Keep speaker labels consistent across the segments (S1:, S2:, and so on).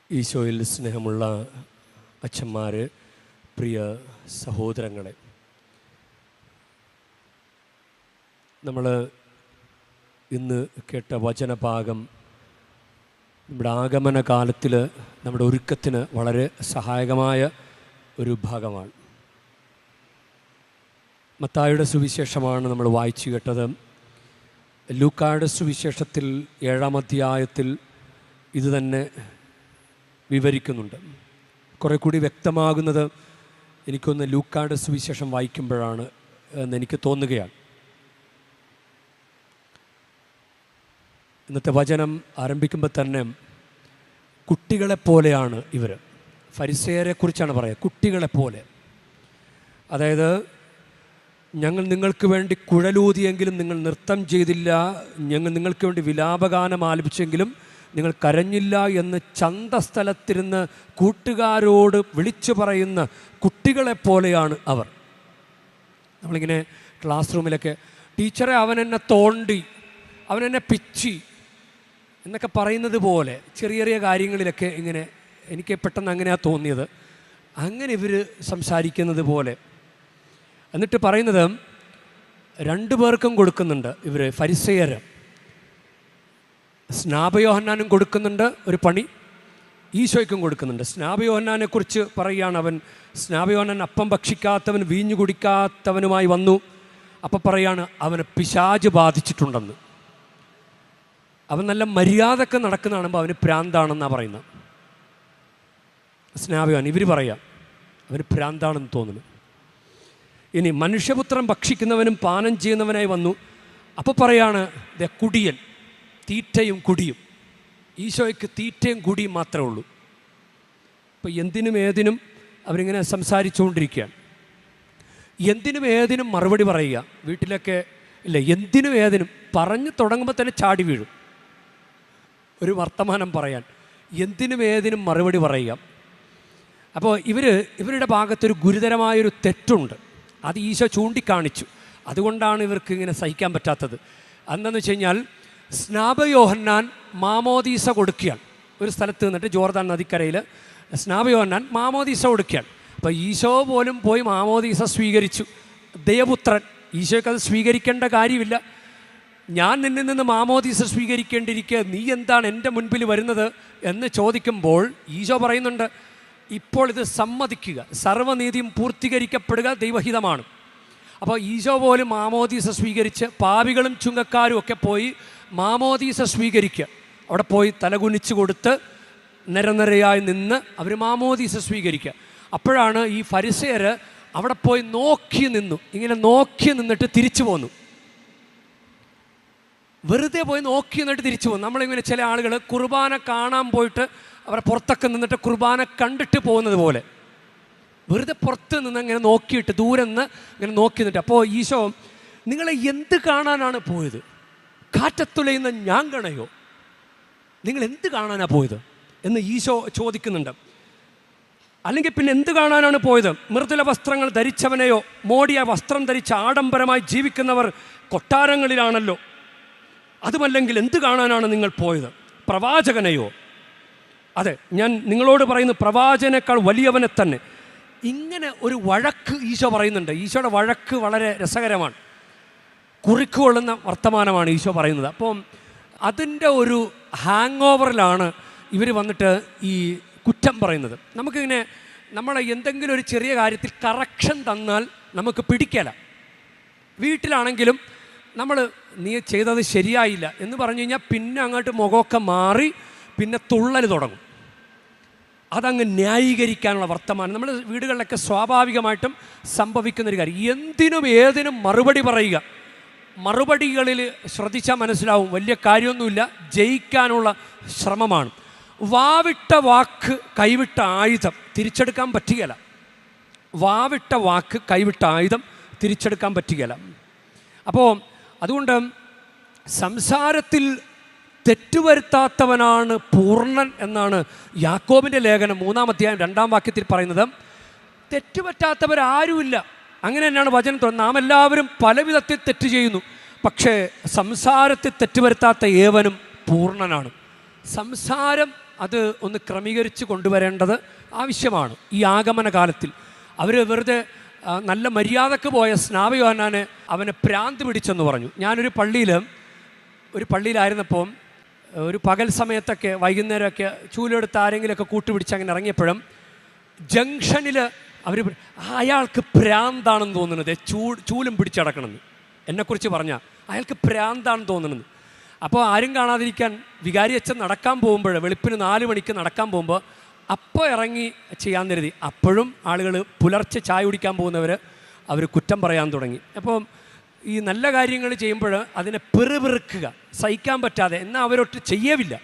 S1: ഈശോയിൽ സ്നേഹമുള്ള അച്ഛന്മാർ, പ്രിയ സഹോദരങ്ങളെ, നമ്മൾ ഇന്ന് കേട്ട വചനഭാഗം നമ്മുടെ ആഗമന കാലത്തിൽ നമ്മുടെ ഒരുക്കത്തിന് വളരെ സഹായകമായ ഒരു ഭാഗമാണ്. മത്തായിയുടെ സുവിശേഷമാണ് നമ്മൾ വായിച്ചു കേട്ടത്. ലൂക്കായുടെ സുവിശേഷത്തിൽ 7-ാം അധ്യായത്തിൽ ഇത് തന്നെ വിവരിക്കുന്നുണ്ട്. കുറേ കൂടി വ്യക്തമാകുന്നത് എനിക്കൊന്ന് ലൂക്കായുടെ സുവിശേഷം വായിക്കുമ്പോഴാണ് എന്നെനിക്ക് തോന്നുകയാണ്. ഇന്നത്തെ വചനം ആരംഭിക്കുമ്പോൾ തന്നെ കുട്ടികളെപ്പോലെയാണ് ഇവർ. ഫരിസേയരെക്കുറിച്ചാണ് പറയുക, കുട്ടികളെപ്പോലെ. അതായത്, ഞങ്ങൾ നിങ്ങൾക്ക് വേണ്ടി കുഴലൂതിയെങ്കിലും നിങ്ങൾ നൃത്തം ചെയ്തില്ല, ഞങ്ങൾ നിങ്ങൾക്ക് വേണ്ടി വിലാപഗാനം ആലപിച്ചെങ്കിലും നിങ്ങൾ കരഞ്ഞില്ല എന്ന് ചന്തസ്ഥലത്തിരുന്ന് കൂട്ടുകാരോട് വിളിച്ചു പറയുന്ന കുട്ടികളെപ്പോലെയാണ് അവർ. നമ്മളിങ്ങനെ ക്ലാസ് റൂമിലൊക്കെ ടീച്ചറെ അവനെന്നെ തോണ്ടി, അവനെന്നെ പിച്ചി എന്നൊക്കെ പറയുന്നത് പോലെ ചെറിയ ചെറിയ കാര്യങ്ങളിലൊക്കെ ഇങ്ങനെ എനിക്ക് പെട്ടെന്ന് അങ്ങനെയാണ് തോന്നിയത്. അങ്ങനെ ഇവർ സംസാരിക്കുന്നത് പോലെ. എന്നിട്ട് പറയുന്നത് 2 പേർക്കും കൊടുക്കുന്നുണ്ട്. ഇവർ ഫരിസേയർ സ്നാപയോഹന്നാനും കൊടുക്കുന്നുണ്ട് ഒരു പണി, ഈശോയ്ക്കും കൊടുക്കുന്നുണ്ട്. സ്നാപയോഹന്നാനെക്കുറിച്ച് പറയുകയാണ്, അവൻ സ്നാപയോഹന്നാൻ അപ്പം ഭക്ഷിക്കാത്തവൻ വീഞ്ഞു കുടിക്കാത്തവനുമായി വന്നു. അപ്പം പറയാണ് അവന് പിശാച് ബാധിച്ചിട്ടുണ്ടെന്ന്. അവൻ നല്ല മര്യാദക്ക് നടക്കുന്ന കാണുമ്പോൾ അവന് ഭ്രാന്താണെന്നാണ് പറയുന്നത്. സ്നാപയോഹന്നാൻ ഇവർ പറയാം അവന് ഭ്രാന്താണെന്ന് തോന്നുന്നു. ഇനി മനുഷ്യപുത്രൻ ഭക്ഷിക്കുന്നവനും പാനം ചെയ്യുന്നവനായി വന്നു. അപ്പോൾ പറയാണ് കുടിയൻ, തീറ്റയും കുടിയും. ഈശോയ്ക്ക് തീറ്റയും കുടിയും മാത്രമേ ഉള്ളൂ. അപ്പോൾ എന്തിനും ഏതിനും അവരിങ്ങനെ സംസാരിച്ചുകൊണ്ടിരിക്കുകയാണ്. എന്തിനും ഏതിനും മറുപടി പറയുക. വീട്ടിലൊക്കെ ഇല്ല, എന്തിനും ഏതിനും പറഞ്ഞു തുടങ്ങുമ്പോൾ തന്നെ ചാടി വീഴും ഒരു വർത്തമാനം പറയാൻ. എന്തിനും ഏതിനും മറുപടി പറയുക. അപ്പോൾ ഇവരുടെ ഭാഗത്തൊരു ഗുരുതരമായൊരു തെറ്റുണ്ട്. അത് ഈശോ ചൂണ്ടിക്കാണിച്ചു. അതുകൊണ്ടാണ് ഇവർക്ക് ഇങ്ങനെ സഹിക്കാൻ പറ്റാത്തത്. എന്താണെന്ന് വെച്ച് കഴിഞ്ഞാൽ, സ്നാപയോഹന്നാൻ മാമോദീസ കൊടുക്കുകയാണ്. ഒരു സ്ഥലത്ത് നിന്നിട്ട് ജോർദാൻ നദിക്കരയിൽ സ്നാപയോഹന്നാൻ മാമോദീസ കൊടുക്കുകയാണ്. അപ്പോൾ ഈശോ പോലും പോയി മാമോദീസ സ്വീകരിച്ചു. ദൈവപുത്രൻ. ഈശോയ്ക്ക് അത് സ്വീകരിക്കേണ്ട കാര്യമില്ല. ഞാൻ നിന്നിൽ നിന്ന് മാമോദീസ സ്വീകരിക്കേണ്ടിയിരിക്കുക, നീ എന്താണ് എൻ്റെ മുൻപിൽ വരുന്നത് എന്ന് ചോദിക്കുമ്പോൾ ഈശോ പറയുന്നുണ്ട്, ഇപ്പോൾ ഇത് സമ്മതിക്കുക, സർവ്വനീതിയും പൂർത്തീകരിക്കപ്പെടുക ദൈവഹിതമാണ്. അപ്പോൾ ഈശോ പോലും മാമോദീസ സ്വീകരിച്ച് പാപികളും ചുങ്കക്കാരും ഒക്കെ പോയി മാമോദീസ സ്വീകരിക്കുക. അവിടെ പോയി തലകുനിച്ച് കൊടുത്ത് നിരനിരയായി നിന്ന് അവർ മാമോദീസ സ്വീകരിക്കുക. അപ്പോഴാണ് ഈ ഫരിസേയർ അവിടെ പോയി നോക്കി നിന്നു. ഇങ്ങനെ നോക്കി നിന്നിട്ട് തിരിച്ചു പോന്നു. വെറുതെ പോയി നോക്കി നിന്നിട്ട് തിരിച്ചു പോകുന്നു. നമ്മളിങ്ങനെ ചില ആളുകൾ കുർബാന കാണാൻ പോയിട്ട് അവരെ പുറത്തൊക്കെ നിന്നിട്ട് കുർബാന കണ്ടിട്ട് പോകുന്നത് പോലെ വെറുതെ പുറത്ത് നിന്ന് ഇങ്ങനെ നോക്കിയിട്ട് ദൂരെ നിന്ന് ഇങ്ങനെ നോക്കി നിന്നിട്ട്. അപ്പോൾ ഈശോ, നിങ്ങളെ എന്ത് കാണാനാണ് പോയത്? കാറ്റത്തുലയുന്ന ഞാങ്കണയോ? നിങ്ങൾ എന്ത് കാണാനാണ് പോയത് എന്ന് ഈശോ ചോദിക്കുന്നുണ്ട്. അല്ലെങ്കിൽ പിന്നെ എന്ത് കാണാനാണ് പോയത്? മൃദുല വസ്ത്രങ്ങൾ ധരിച്ചവനെയോ? മോടിയ വസ്ത്രം ധരിച്ച് ആഡംബരമായി ജീവിക്കുന്നവർ കൊട്ടാരങ്ങളിലാണല്ലോ. അതുമല്ലെങ്കിൽ എന്ത് കാണാനാണ് നിങ്ങൾ പോയത്? പ്രവാചകനെയോ? അതെ, ഞാൻ നിങ്ങളോട് പറയുന്നു, പ്രവാചകനേക്കാൾ വലിയവനെ തന്നെ. ഇങ്ങനെ ഒരു വഴക്ക് ഈശോ പറയുന്നുണ്ട്. ഈശോയുടെ വഴക്ക് വളരെ രസകരമാണ്. കുറിക്കുകൊള്ളുന്ന വർത്തമാനമാണ് ഈശോ പറയുന്നത്. അപ്പം അതിൻ്റെ ഒരു ഹാങ് ഓവറിലാണ് ഇവർ വന്നിട്ട് ഈ കുറ്റം പറയുന്നത്. നമുക്കിങ്ങനെ നമ്മളെ എന്തെങ്കിലും ഒരു ചെറിയ കാര്യത്തിൽ കറക്ഷൻ തന്നാൽ നമുക്ക് പിടിക്കല. വീട്ടിലാണെങ്കിലും നമ്മൾ നീ ചെയ്തത് ശരിയായില്ല എന്ന് പറഞ്ഞു കഴിഞ്ഞാൽ പിന്നെ അങ്ങോട്ട് മുഖമൊക്കെ മാറി പിന്നെ തുള്ളൽ തുടങ്ങും. അതങ്ങ് ന്യായീകരിക്കാനുള്ള വർത്തമാനം നമ്മൾ വീടുകളിലൊക്കെ സ്വാഭാവികമായിട്ടും സംഭവിക്കുന്നൊരു കാര്യം. എന്തിനും ഏതിനും മറുപടി പറയുക. മറുപടികളിൽ ശ്രദ്ധിച്ചാൽ മനസ്സിലാവും വലിയ കാര്യമൊന്നുമില്ല, ജയിക്കാനുള്ള ശ്രമമാണ്. വാവിട്ട വാക്ക് കൈവിട്ട ആയുധം തിരിച്ചെടുക്കാൻ പറ്റുകയില്ല. വാവിട്ട വാക്ക് കൈവിട്ട ആയുധം തിരിച്ചെടുക്കാൻ പറ്റുകയില്ല. അപ്പോൾ അതുകൊണ്ട് സംസാരത്തിൽ തെറ്റുവരുത്താത്തവനാണ് പൂർണ്ണൻ എന്നാണ് യാക്കോബിൻ്റെ ലേഖനം 3-ാം അധ്യായം 2-ാം വാക്യത്തിൽ പറയുന്നത്. തെറ്റുപറ്റാത്തവരാരുമില്ല. അങ്ങനെ തന്നെയാണ് വചനം. നാം എല്ലാവരും പല വിധത്തിൽ തെറ്റ് ചെയ്യുന്നു, പക്ഷേ സംസാരത്തിൽ തെറ്റുവരുത്താത്ത ഏവനും പൂർണ്ണനാണ്. സംസാരം അത് ഒന്ന് ക്രമീകരിച്ച് കൊണ്ടുവരേണ്ടത് ആവശ്യമാണ്. ഈ ആഗമന കാലത്തിൽ അവർ വെറുതെ നല്ല മര്യാദക്ക് പോയ സ്നാപക യോഹന്നാനെ അവനെ ഭ്രാന്ത് പിടിച്ചെന്ന് പറഞ്ഞു. ഞാനൊരു പള്ളിയിലായിരുന്നപ്പോൾ ഒരു പകൽ സമയത്തൊക്കെ വൈകുന്നേരമൊക്കെ ചൂലെടുത്ത് ആരെങ്കിലുമൊക്കെ കൂട്ടുപിടിച്ച് അങ്ങനെ ഇറങ്ങിയപ്പോഴും ജംഗ്ഷനിൽ അവർ അയാൾക്ക് ഭ്രാന്താണെന്ന് തോന്നുന്നത്, ചൂലും പിടിച്ചടക്കണമെന്ന് എന്നെക്കുറിച്ച് പറഞ്ഞാൽ അയാൾക്ക് ഭ്രാന്താണെന്ന് തോന്നുന്നത്. അപ്പോൾ ആരും കാണാതിരിക്കാൻ വികാരി അച്ഛൻ നടക്കാൻ പോകുമ്പോൾ വെളുപ്പിന് 4 മണിക്ക് നടക്കാൻ പോകുമ്പോൾ അപ്പോൾ ഇറങ്ങി ചെയ്യാൻ കരുതി. അപ്പോഴും ആളുകൾ പുലർച്ചെ ചായ കുടിക്കാൻ അവർ കുറ്റം പറയാൻ തുടങ്ങി. അപ്പോൾ ഈ നല്ല കാര്യങ്ങൾ ചെയ്യുമ്പോൾ അതിനെ പിറുപിറുക്കുക, സഹിക്കാൻ പറ്റാതെ, എന്നാൽ അവരൊട്ട് ചെയ്യവില്ല.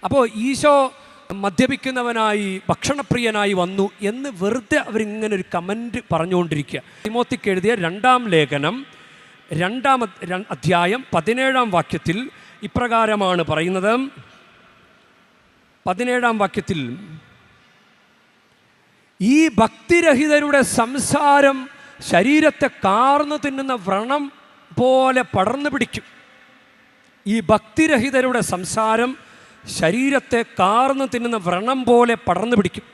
S1: അപ്പോൾ ഈശോ മദ്യപിക്കുന്നവനായി ഭക്ഷണപ്രിയനായി വന്നു എന്ന് വെറുതെ അവരിങ്ങനെ ഒരു കമൻറ്റ് പറഞ്ഞുകൊണ്ടിരിക്കുക. തിമോത്തിക്ക് എഴുതിയ 2-ാം ലേഖനം 2-ാം അധ്യായം 17-ാം വാക്യത്തിൽ ഇപ്രകാരമാണ് പറയുന്നത്. 17-ാം വാക്യത്തിൽ, ഈ ഭക്തിരഹിതരുടെ സംസാരം ശരീരത്തെ കാർന്നു തിന്നുന്ന വ്രണം പോലെ പടർന്നു പിടിക്കും. ഈ ഭക്തിരഹിതരുടെ സംസാരം ശരീരത്തെ കാർന്നു തിന്നുന്ന വ്രണം പോലെ പടർന്നു പിടിക്കും.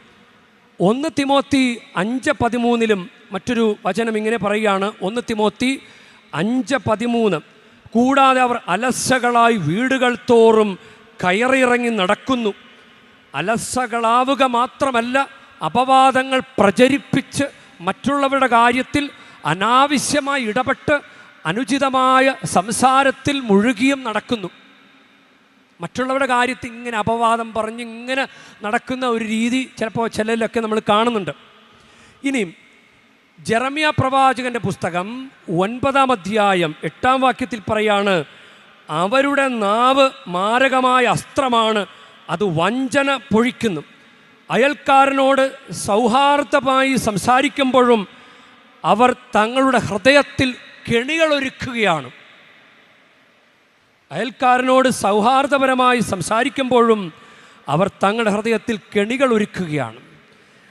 S1: 1 തിമോത്തി 5:13 മറ്റൊരു വചനം ഇങ്ങനെ പറയുകയാണ്. 1 തിമോത്തി 5:13, കൂടാതെ അവർ അലസകളായി വീടുകൾ തോറും കയറിയിറങ്ങി നടക്കുന്നു. അലസകളാവുക മാത്രമല്ല, അപവാദങ്ങൾ പ്രചരിപ്പിച്ച് മറ്റുള്ളവരുടെ കാര്യത്തിൽ അനാവശ്യമായി ഇടപെട്ട് അനുചിതമായ സംസാരത്തിൽ മുഴുകിയും നടക്കുന്നു. മറ്റുള്ളവരുടെ കാര്യത്തിൽ ഇങ്ങനെ അപവാദം പറഞ്ഞ് ഇങ്ങനെ നടക്കുന്ന ഒരു രീതി ചിലപ്പോൾ ചിലരിലൊക്കെ നമ്മൾ കാണുന്നുണ്ട്. ഇനിയും ജെറമ്യ പ്രവാചകൻ്റെ പുസ്തകം 9-ാം അധ്യായം 8-ാം വാക്യത്തിൽ പറയാണ്, അവരുടെ നാവ് മാരകമായ അസ്ത്രമാണ്, അത് വഞ്ചന പൊഴിക്കുന്നു. അയൽക്കാരനോട് സൗഹാർദ്ദമായി സംസാരിക്കുമ്പോഴും അവർ തങ്ങളുടെ ഹൃദയത്തിൽ കെണികളൊരുക്കുകയാണ്. അയൽക്കാരനോട് സൗഹാർദ്ദപരമായി സംസാരിക്കുമ്പോഴും അവർ തങ്ങളുടെ ഹൃദയത്തിൽ കെണികൾ ഒരുക്കുകയാണ്.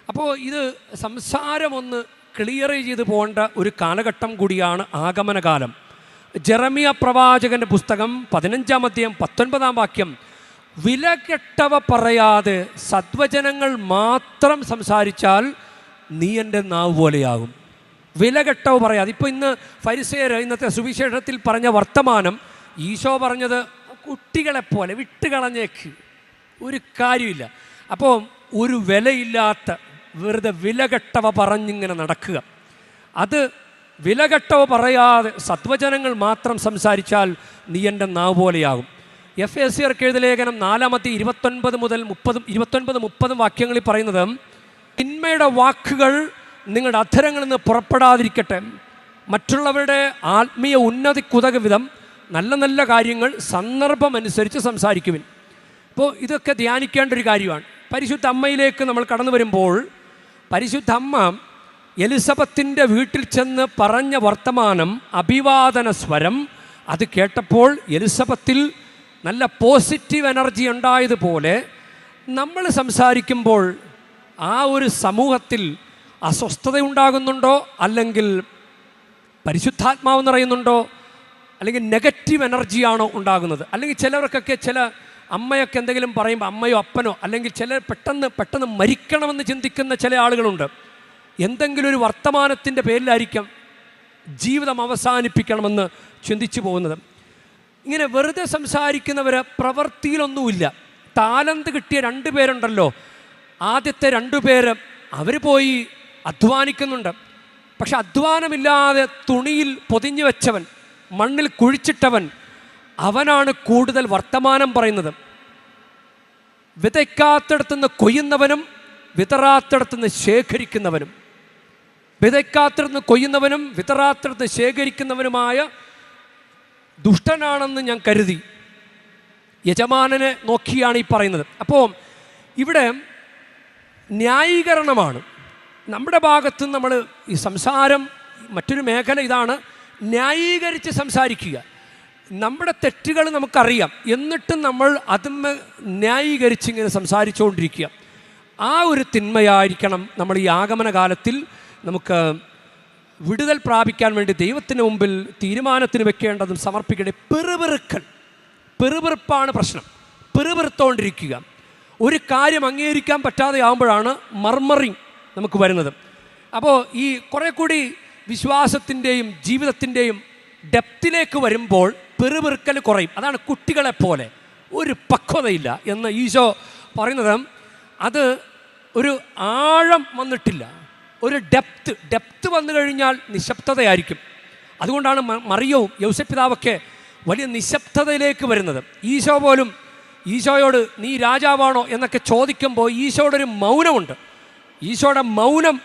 S1: അപ്പോൾ ഇത് സംസാരമൊന്ന് ക്ലിയർ ചെയ്ത് പോകേണ്ട ഒരു കാലഘട്ടം കൂടിയാണ് ആഗമനകാലം. ജെറമ്യ പ്രവാചകൻ്റെ പുസ്തകം 15-ാം അധ്യായം 19-ാം വാക്യം, വിലകെട്ടവ പറയാതെ സദ്വചനങ്ങൾ മാത്രം സംസാരിച്ചാൽ നീ എൻ്റെ നാവ് പോലെയാകും. വിലകെട്ടവ പറയാതെ. ഇപ്പോൾ ഇന്ന് ഫരിസേയർ ഇന്നത്തെ സുവിശേഷത്തിൽ പറഞ്ഞ വർത്തമാനം ഈശോ പറഞ്ഞത് കുട്ടികളെപ്പോലെ വിട്ടുകളഞ്ഞേക്ക്, ഒരു കാര്യമില്ല. അപ്പോൾ ഒരു വിലയില്ലാത്ത വെറുതെ വിലകെട്ടവ പറഞ്ഞിങ്ങനെ നടക്കുക, അത് വിലകെട്ടവ പറയാതെ സദ്വചനങ്ങൾ മാത്രം സംസാരിച്ചാൽ നീ എൻ്റെ നാവ് പോലെയാകും. എഫേസ്യർക്ക് എഴുതിയ ലേഖനം 4-ാം അധ്യായം 29-30 വാക്യങ്ങളിൽ പറയുന്നത്, തിന്മയുടെ വാക്കുകൾ നിങ്ങളുടെ അധരങ്ങളിൽ നിന്ന് പുറപ്പെടാതിരിക്കട്ടെ, മറ്റുള്ളവരുടെ ആത്മീയ ഉന്നതിക്കുതക വിധം നല്ല നല്ല കാര്യങ്ങൾ സന്ദർഭമനുസരിച്ച് സംസാരിക്കുവിൻ. അപ്പോൾ ഇതൊക്കെ ധ്യാനിക്കേണ്ട ഒരു കാര്യമാണ്. പരിശുദ്ധ അമ്മയിലേക്ക് നമ്മൾ കടന്നു വരുമ്പോൾ, പരിശുദ്ധ അമ്മ എലിസബത്തിൻ്റെ വീട്ടിൽ ചെന്ന് പറഞ്ഞ വർത്തമാനം, അഭിവാദന സ്വരം, അത് കേട്ടപ്പോൾ എലിസബത്തിൽ നല്ല പോസിറ്റീവ് എനർജി ഉണ്ടായതുപോലെ നമ്മൾ സംസാരിക്കുമ്പോൾ ആ ഒരു സമൂഹത്തിൽ അസ്വസ്ഥത ഉണ്ടാകുന്നുണ്ടോ, അല്ലെങ്കിൽ പരിശുദ്ധാത്മാവ് നിറയുന്നുണ്ടോ, അല്ലെങ്കിൽ നെഗറ്റീവ് എനർജിയാണോ ഉണ്ടാകുന്നത്? അല്ലെങ്കിൽ ചിലവർക്കൊക്കെ ചില അമ്മയൊക്കെ എന്തെങ്കിലും പറയുമ്പോൾ അമ്മയോ അപ്പനോ അല്ലെങ്കിൽ ചിലർ പെട്ടെന്ന് മരിക്കണമെന്ന് ചിന്തിക്കുന്ന ചില ആളുകളുണ്ട്. എന്തെങ്കിലും ഒരു വർത്തമാനത്തിൻ്റെ പേരിലായിരിക്കാം ജീവിതം അവസാനിപ്പിക്കണമെന്ന് ചിന്തിച്ചു പോകുന്നത്. ഇങ്ങനെ വെറുതെ സംസാരിക്കുന്നവർ പ്രവൃത്തിയിലൊന്നുമില്ല. താലന്ത് കിട്ടിയ 2 പേരുണ്ടല്ലോ, ആദ്യത്തെ 2 പേര് അവർ പോയി അധ്വാനിക്കുന്നുണ്ട്. പക്ഷെ അധ്വാനമില്ലാതെ തുണിയിൽ പൊതിഞ്ഞു വെച്ചവൻ, മണ്ണിൽ കുഴിച്ചിട്ടവൻ, അവനാണ് കൂടുതൽ വർത്തമാനം പറയുന്നത്. വിതയ്ക്കാത്തിടത്തുനിന്ന് കൊയ്യുന്നവനും വിതറാത്തിടത്തുനിന്ന് ശേഖരിക്കുന്നവനും, വിതയ്ക്കാത്തിടത്തുനിന്ന് കൊയ്യുന്നവനും വിതറാത്തിടത്തുനിന്ന് ശേഖരിക്കുന്നവനുമായ ദുഷ്ടനാണെന്ന് ഞാൻ കരുതി. യജമാനനെ നോക്കിയാണ് ഈ പറയുന്നത്. അപ്പോൾ ഇവിടെ ന്യായീകരണമാണ്. നമ്മുടെ ഭാഗത്ത് നമ്മൾ ഈ സംസാരം, മറ്റൊരു മേഖല ഇതാണ്, ന്യായീകരിച്ച് സംസാരിക്കുക. നമ്മുടെ തെറ്റുകൾ നമുക്കറിയാം, എന്നിട്ടും നമ്മൾ അതിന്മേൽ ന്യായീകരിച്ച് ഇങ്ങനെ സംസാരിച്ചുകൊണ്ടിരിക്കുക. ആ ഒരു തിന്മയായിരിക്കണം നമ്മൾ ഈ ആഗമന കാലത്തിൽ നമുക്ക് വിടുതൽ പ്രാപിക്കാൻ വേണ്ടി ദൈവത്തിന് മുമ്പിൽ തീരുമാനത്തിന് വെക്കേണ്ടതും സമർപ്പിക്കേണ്ടത്. പെറുപെറുപ്പാണ് പ്രശ്നം. പെറുപെറുത്തോണ്ടിരിക്കുക. ഒരു കാര്യം അംഗീകരിക്കാൻ പറ്റാതെ ആകുമ്പോഴാണ് മർമറിങ് നമുക്ക് വരുന്നത്. അപ്പോൾ ഈ കുറേ കൂടി വിശ്വാസത്തിൻ്റെയും ജീവിതത്തിൻ്റെയും ഡെപ്തിലേക്ക് വരുമ്പോൾ പെറുപെറുക്കൽ കുറയും. അതാണ് കുട്ടികളെപ്പോലെ ഒരു പക്വതയില്ല എന്ന് ഈശോ പറയുന്നത്. അത് ഒരു ആഴം വന്നിട്ടില്ല, ഒരു ഡെപ്ത് വന്നു കഴിഞ്ഞാൽ നിശബ്ദതയായിരിക്കും. അതുകൊണ്ടാണ് മറിയവും യൗസേപ്പ് പിതാവൊക്കെ വലിയ നിശബ്ദതയിലേക്ക് വരുന്നത്. ഈശോ പോലും ഈശോയോട് നീ രാജാവാണോ എന്നൊക്കെ ചോദിക്കുമ്പോൾ ഈശോയുടെ ഒരു മൗനമുണ്ട്. ഈശോയുടെ മൗനം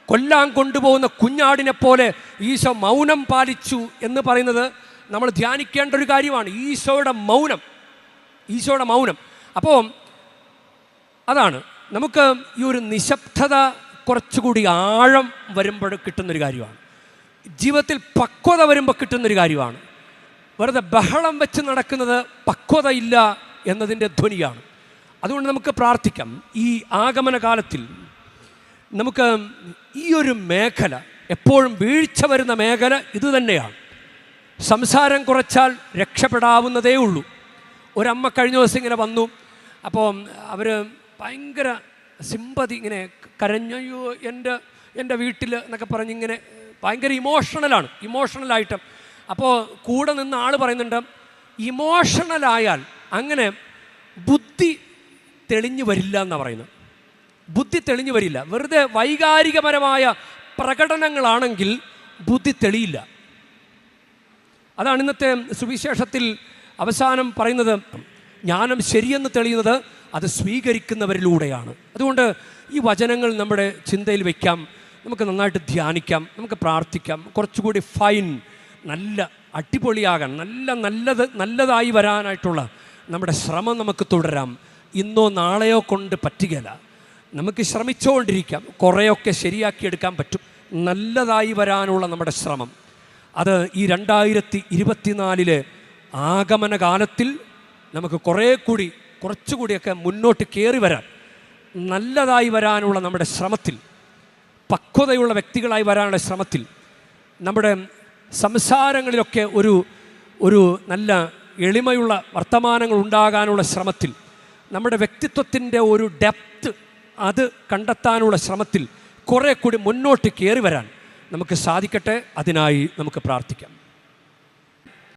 S1: കൊല്ലാൻ കൊണ്ടുപോകുന്ന കുഞ്ഞാടിനെ പോലെ ഈശോ മൗനം പാലിച്ചു എന്ന് പറയുന്നത് നമ്മൾ ധ്യാനിക്കേണ്ട ഒരു കാര്യമാണ്. ഈശോയുടെ മൗനം. അപ്പോൾ അതാണ് നമുക്ക് ഈ ഒരു നിശബ്ദത കുറച്ചുകൂടി ആഴം വരുമ്പോൾ കിട്ടുന്നൊരു കാര്യമാണ്. ജീവിതത്തിൽ പക്വത വരുമ്പോൾ കിട്ടുന്നൊരു കാര്യമാണ്. വെറുതെ ബഹളം വെച്ച് നടക്കുന്നത് പക്വതയില്ല എന്നതിൻ്റെ ധ്വനിയാണ്. അതുകൊണ്ട് നമുക്ക് പ്രാർത്ഥിക്കാം. ഈ ആഗമന കാലത്തിൽ നമുക്ക് ഈ ഒരു മേഖല, എപ്പോഴും വീഴ്ച വരുന്ന മേഖല ഇത് തന്നെയാണ്. സംസാരം കുറച്ചാൽ രക്ഷപ്പെടാവുന്നതേ ഉള്ളൂ. ഒരമ്മ കഴിഞ്ഞ ദിവസം ഇങ്ങനെ വന്നു. അപ്പോൾ അവർ ഭയങ്കര സിമ്പതി, ഇങ്ങനെ കരഞ്ഞയ്യോ എൻ്റെ വീട്ടിൽ എന്നൊക്കെ പറഞ്ഞ് ഇങ്ങനെ ഭയങ്കര ഇമോഷണലായിട്ട്. അപ്പോൾ കൂടെ നിന്ന് ആൾ പറയുന്നുണ്ട്, ഇമോഷണലായാൽ അങ്ങനെ ബുദ്ധി തെളിഞ്ഞു വരില്ല എന്നാണ് പറയുന്നത്. ബുദ്ധി തെളിഞ്ഞു വരില്ല. വെറുതെ വൈകാരികപരമായ പ്രകടനങ്ങളാണെങ്കിൽ ബുദ്ധി തെളിയില്ല. അതാണ് ഇന്നത്തെ സുവിശേഷത്തിൽ അവസാനം പറയുന്നത്. ജ്ഞാനം ശരിയെന്ന് തെളിയുന്നത് അത് സ്വീകരിക്കുന്നവരിലൂടെയാണ്. അതുകൊണ്ട് ഈ വചനങ്ങൾ നമ്മുടെ ചിന്തയിൽ വയ്ക്കാം, നമുക്ക് നന്നായിട്ട് ധ്യാനിക്കാം, നമുക്ക് പ്രാർത്ഥിക്കാം. കുറച്ചുകൂടി നല്ല അടിപൊളിയാകാൻ, നല്ലതായി വരാനായിട്ടുള്ള നമ്മുടെ ശ്രമം നമുക്ക് തുടരാം. ഇന്നോ നാളെയോ കൊണ്ട് പറ്റുകയില്ല, നമുക്ക് ശ്രമിച്ചുകൊണ്ടിരിക്കാം. കുറേയൊക്കെ ശരിയാക്കിയെടുക്കാൻ പറ്റും. നല്ലതായി വരാനുള്ള നമ്മുടെ ശ്രമം, അത് ഈ 2024 ആഗമന കാലത്തിൽ നമുക്ക് കുറച്ചുകൂടിയൊക്കെ മുന്നോട്ട് കയറി വരാൻ, നല്ലതായി വരാനുള്ള നമ്മുടെ ശ്രമത്തിൽ, പക്വതയുള്ള വ്യക്തികളായി വരാനുള്ള ശ്രമത്തിൽ, നമ്മുടെ സംസാരങ്ങളിലൊക്കെ ഒരു നല്ല എളിമയുള്ള വർത്തമാനങ്ങൾ ഉണ്ടാകാനുള്ള ശ്രമത്തിൽ, നമ്മുടെ വ്യക്തിത്വത്തിൻ്റെ ഒരു ഡെപ്ത് അത് കണ്ടെത്താനുള്ള ശ്രമത്തിൽ കുറേ കൂടി മുന്നോട്ട് കയറി വരാൻ നമുക്ക് സാധിക്കട്ടെ. അതിനായി നമുക്ക് പ്രാർത്ഥിക്കാം.